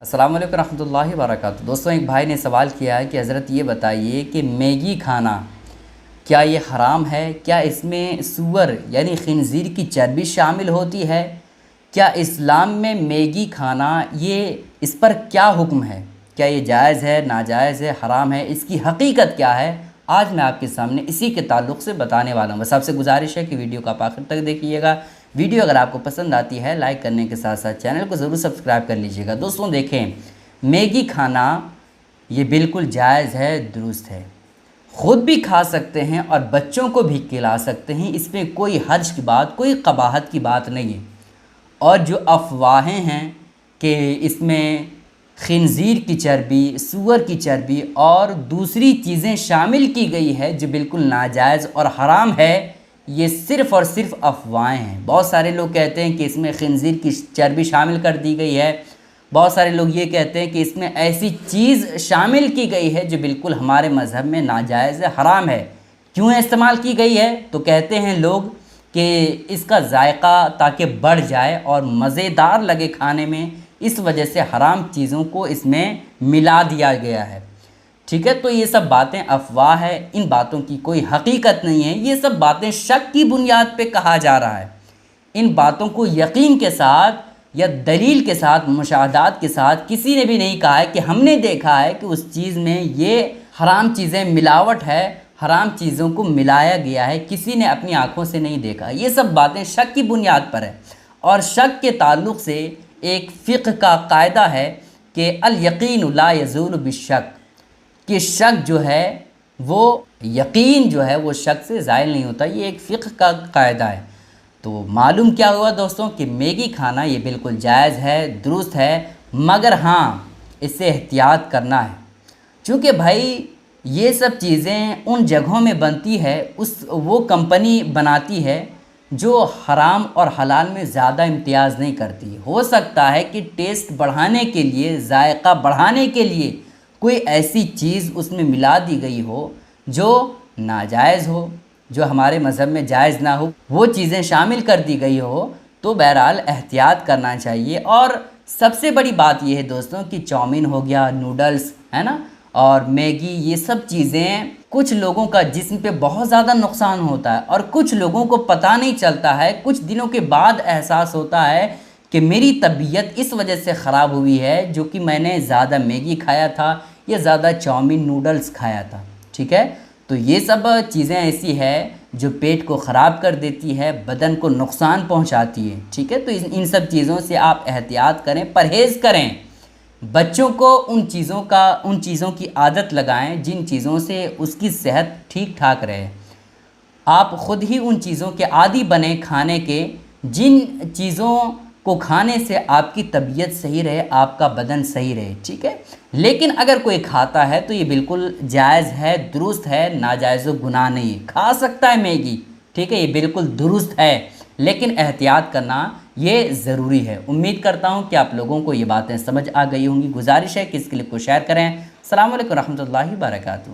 السلام علیکم ورحمۃ اللہ وبرکاتہ۔ دوستوں، ایک بھائی نے سوال کیا ہے کہ حضرت یہ بتائیے کہ میگی کھانا کیا یہ حرام ہے؟ کیا اس میں سور یعنی خنزیر کی چربی شامل ہوتی ہے؟ کیا اسلام میں میگی کھانا اس پر کیا حکم ہے؟ کیا یہ جائز ہے، ناجائز ہے، حرام ہے؟ اس کی حقیقت کیا ہے؟ آج میں آپ کے سامنے اسی کے تعلق سے بتانے والا ہوں۔ بس آپ سے گزارش ہے کہ ویڈیو کو آپ آخر تک دیکھیے گا۔ ویڈیو اگر آپ کو پسند آتی ہے لائک کرنے کے ساتھ ساتھ چینل کو ضرور سبسکرائب کر لیجئے گا۔ دوستوں دیکھیں، میگی کھانا یہ بالکل جائز ہے، درست ہے۔ خود بھی کھا سکتے ہیں اور بچوں کو بھی کھلا سکتے ہیں، اس میں کوئی حرج کی بات، کوئی قباحت کی بات نہیں ہے۔ اور جو افواہیں ہیں کہ اس میں خنزیر کی چربی، سور کی چربی اور دوسری چیزیں شامل کی گئی ہے جو بالکل ناجائز اور حرام ہے، یہ صرف اور صرف افواہیں ہیں۔ بہت سارے لوگ کہتے ہیں کہ اس میں خنزیر کی چربی شامل کر دی گئی ہے، بہت سارے لوگ یہ کہتے ہیں کہ اس میں ایسی چیز شامل کی گئی ہے جو بالکل ہمارے مذہب میں ناجائز ہے، حرام ہے۔ کیوں استعمال کی گئی ہے؟ تو کہتے ہیں لوگ کہ اس کا ذائقہ تاکہ بڑھ جائے اور مزیدار لگے کھانے میں، اس وجہ سے حرام چیزوں کو اس میں ملا دیا گیا ہے۔ ٹھیک ہے، تو یہ سب باتیں افواہ ہے، ان باتوں کی کوئی حقیقت نہیں ہے۔ یہ سب باتیں شک کی بنیاد پہ کہا جا رہا ہے۔ ان باتوں کو یقین کے ساتھ یا دلیل کے ساتھ، مشاہدات کے ساتھ کسی نے بھی نہیں کہا ہے کہ ہم نے دیکھا ہے کہ اس چیز میں یہ حرام چیزیں ملاوٹ ہے، حرام چیزوں کو ملایا گیا ہے، کسی نے اپنی آنکھوں سے نہیں دیکھا۔ یہ سب باتیں شک کی بنیاد پر ہے، اور شک کے تعلق سے ایک فقہ کا قاعدہ ہے کہ الیقین لا یزول بالشک، کہ شک جو ہے وہ یقین جو ہے وہ شک سے زائل نہیں ہوتا۔ یہ ایک فقہ کا قاعدہ ہے۔ تو معلوم کیا ہوا دوستوں کہ میگی کھانا یہ بالکل جائز ہے، درست ہے، مگر ہاں اس سے احتیاط کرنا ہے، چونکہ بھائی یہ سب چیزیں ان جگہوں میں بنتی ہے، وہ کمپنی بناتی ہے جو حرام اور حلال میں زیادہ امتیاز نہیں کرتی۔ ہو سکتا ہے کہ ٹیسٹ بڑھانے کے لیے، ذائقہ بڑھانے کے لیے کوئی ایسی چیز اس میں ملا دی گئی ہو جو ناجائز ہو، جو ہمارے مذہب میں جائز نہ ہو، وہ چیزیں شامل کر دی گئی ہو، تو بہرحال احتیاط کرنا چاہیے۔ اور سب سے بڑی بات یہ ہے دوستوں کہ چاؤمین ہو گیا، نوڈلز ہے نا، اور میگی، یہ سب چیزیں کچھ لوگوں کا جسم پہ بہت زیادہ نقصان ہوتا ہے، اور کچھ لوگوں کو پتہ نہیں چلتا ہے، کچھ دنوں کے بعد احساس ہوتا ہے کہ میری طبیعت اس وجہ سے خراب ہوئی ہے جو کہ میں نے زیادہ میگی کھایا تھا یا زیادہ چاؤمین نوڈلز کھایا تھا۔ ٹھیک ہے، تو یہ سب چیزیں ایسی ہے جو پیٹ کو خراب کر دیتی ہے، بدن کو نقصان پہنچاتی ہے۔ ٹھیک ہے، تو ان سب چیزوں سے آپ احتیاط کریں، پرہیز کریں۔ بچوں کو ان چیزوں کی عادت لگائیں جن چیزوں سے اس کی صحت ٹھیک ٹھاک رہے۔ آپ خود ہی ان چیزوں کے عادی بنیں کھانے کے، جن چیزوں کو کھانے سے آپ کی طبیعت صحیح رہے، آپ کا بدن صحیح رہے۔ ٹھیک ہے، لیکن اگر کوئی کھاتا ہے تو یہ بالکل جائز ہے، درست ہے، ناجائز و گناہ نہیں ہے۔ کھا سکتا ہے میگی، ٹھیک ہے، یہ بالکل درست ہے، لیکن احتیاط کرنا یہ ضروری ہے۔ امید کرتا ہوں کہ آپ لوگوں کو یہ باتیں سمجھ آ گئی ہوں گی۔ گزارش ہے کہ اس کلپ کو شیئر کریں۔ السلام علیکم ورحمۃ اللہ وبرکاتہ۔